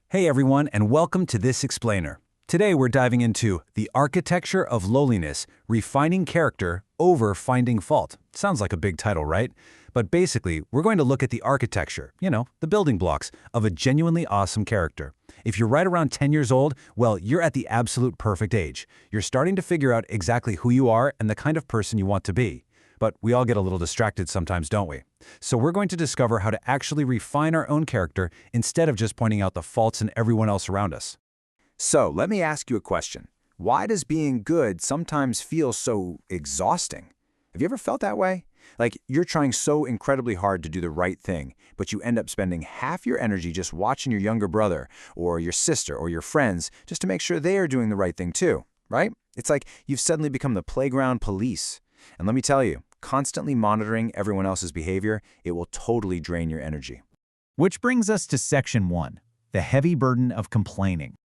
Hey everyone, and welcome to This Explainer. Today we're diving into the architecture of lowliness, refining character over finding fault. Sounds like a big title, right? But basically, we're going to look at the architecture, the building blocks of a genuinely awesome character. If you're right around 10 years old, well, you're at the absolute perfect age. You're starting to figure out exactly who you are and the kind of person you want to be. But we all get a little distracted sometimes, don't we? So we're going to discover how to actually refine our own character instead of just pointing out the faults in everyone else around us. So let me ask you a question. Why does being good sometimes feel so exhausting? Have you ever felt that way? Like you're trying so incredibly hard to do the right thing, but you end up spending half your energy just watching your younger brother or your sister or your friends just to make sure they are doing the right thing too, right? It's like you've suddenly become the playground police. And let me tell you, constantly monitoring everyone else's behavior, it will totally drain your energy. Which brings us to Section 1, the heavy burden of complaining.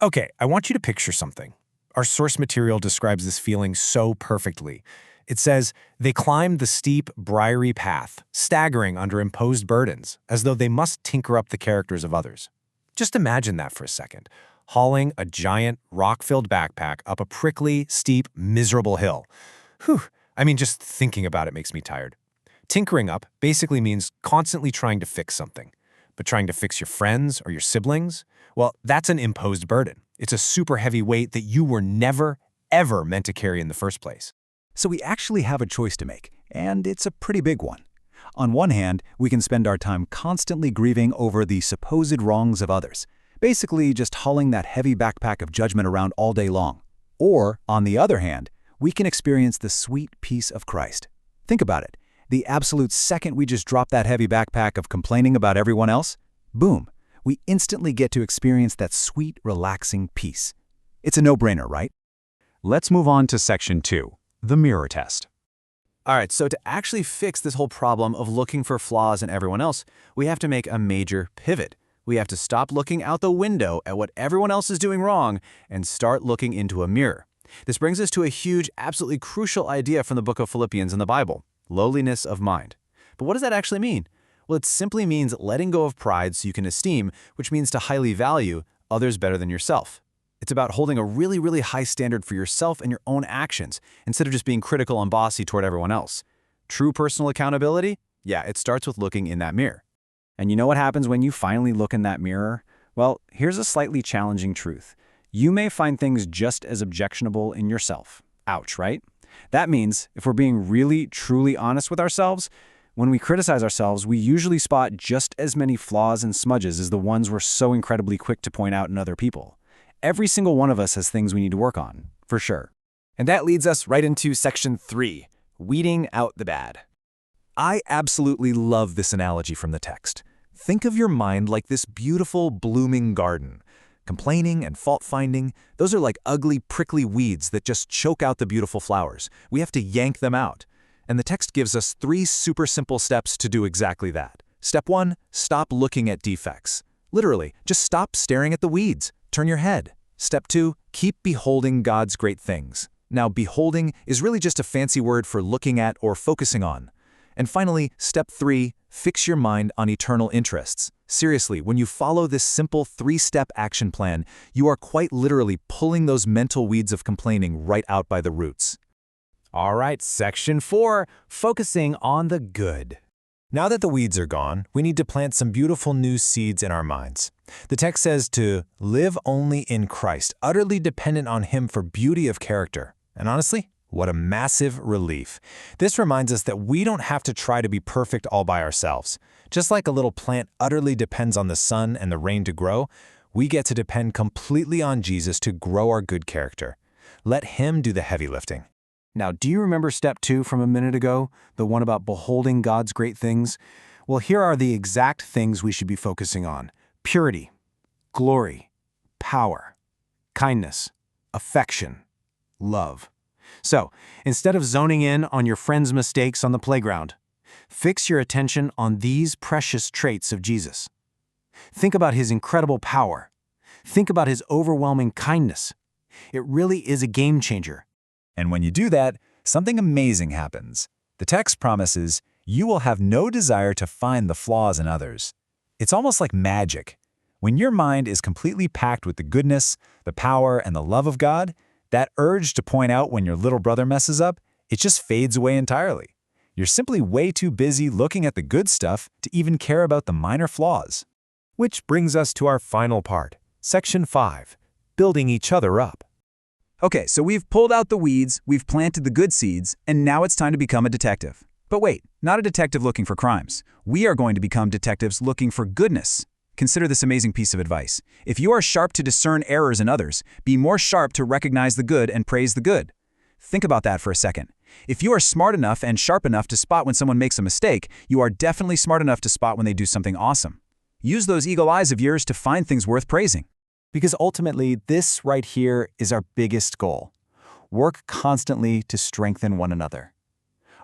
Okay, I want you to picture something. Our source material describes this feeling so perfectly. It says, they climbed the steep, briary path, staggering under imposed burdens, as though they must tinker up the characters of others. Just imagine that for a second, hauling a giant, rock-filled backpack up a prickly, steep, miserable hill. Whew, just thinking about it makes me tired. Tinkering up basically means constantly trying to fix something. But trying to fix your friends or your siblings? Well, that's an imposed burden. It's a super heavy weight that you were never, ever meant to carry in the first place. So we actually have a choice to make, and it's a pretty big one. On one hand, we can spend our time constantly grieving over the supposed wrongs of others, basically just hauling that heavy backpack of judgment around all day long. Or, on the other hand, we can experience the sweet peace of Christ. Think about it. The absolute second we just drop that heavy backpack of complaining about everyone else, boom, we instantly get to experience that sweet, relaxing peace. It's a no-brainer, right? Let's move on to Section 2, the mirror test. All right, so to actually fix this whole problem of looking for flaws in everyone else, we have to make a major pivot. We have to stop looking out the window at what everyone else is doing wrong and start looking into a mirror. This brings us to a huge, absolutely crucial idea from the book of Philippians in the Bible, lowliness of mind. But what does that actually mean? Well, it simply means letting go of pride so you can esteem, which means to highly value others better than yourself. It's about holding a really, really high standard for yourself and your own actions, instead of just being critical and bossy toward everyone else. True personal accountability? Yeah, it starts with looking in that mirror. And you know what happens when you finally look in that mirror? Well, here's a slightly challenging truth. You may find things just as objectionable in yourself. Ouch, right? That means, if we're being really, truly honest with ourselves, when we criticize ourselves, we usually spot just as many flaws and smudges as the ones we're so incredibly quick to point out in other people. Every single one of us has things we need to work on, for sure. And that leads us right into Section 3, weeding out the bad. I absolutely love this analogy from the text. Think of your mind like this beautiful, blooming garden. Complaining and fault-finding, those are like ugly, prickly weeds that just choke out the beautiful flowers. We have to yank them out. And the text gives us 3 super simple steps to do exactly that. Step 1, stop looking at defects. Literally, just stop staring at the weeds. Turn your head. Step 2, keep beholding God's great things. Now, beholding is really just a fancy word for looking at or focusing on. And finally, step 3, fix your mind on eternal interests. Seriously, when you follow this simple 3-step action plan, you are quite literally pulling those mental weeds of complaining right out by the roots. All right, Section 4, focusing on the good. Now that the weeds are gone, we need to plant some beautiful new seeds in our minds. The text says to live only in Christ, utterly dependent on Him for beauty of character. And honestly, what a massive relief. This reminds us that we don't have to try to be perfect all by ourselves. Just like a little plant utterly depends on the sun and the rain to grow, we get to depend completely on Jesus to grow our good character. Let Him do the heavy lifting. Now, do you remember step 2 from a minute ago, the one about beholding God's great things? Well, here are the exact things we should be focusing on: purity, glory, power, kindness, affection, love. So, instead of zoning in on your friend's mistakes on the playground, fix your attention on these precious traits of Jesus. Think about His incredible power. Think about His overwhelming kindness. It really is a game changer. And when you do that, something amazing happens. The text promises you will have no desire to find the flaws in others. It's almost like magic. When your mind is completely packed with the goodness, the power, and the love of God, that urge to point out when your little brother messes up, it just fades away entirely. You're simply way too busy looking at the good stuff to even care about the minor flaws. Which brings us to our final part, Section 5, building each other up. Okay, so we've pulled out the weeds, we've planted the good seeds, and now it's time to become a detective. But wait, not a detective looking for crimes. We are going to become detectives looking for goodness. Consider this amazing piece of advice. If you are sharp to discern errors in others, be more sharp to recognize the good and praise the good. Think about that for a second. If you are smart enough and sharp enough to spot when someone makes a mistake, you are definitely smart enough to spot when they do something awesome. Use those eagle eyes of yours to find things worth praising. Because ultimately, this right here is our biggest goal. Work constantly to strengthen one another.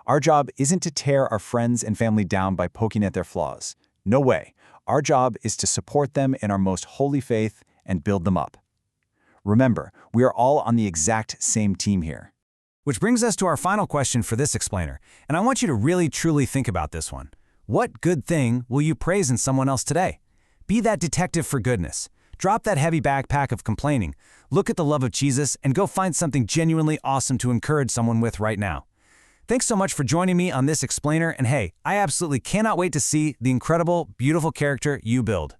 Our job isn't to tear our friends and family down by poking at their flaws. No way. Our job is to support them in our most holy faith and build them up. Remember, we are all on the exact same team here. Which brings us to our final question for this explainer, and I want you to really truly think about this one. What good thing will you praise in someone else today? Be that detective for goodness. Drop that heavy backpack of complaining. Look at the love of Jesus and go find something genuinely awesome to encourage someone with right now. Thanks so much for joining me on this explainer, and hey, I absolutely cannot wait to see the incredible, beautiful character you build.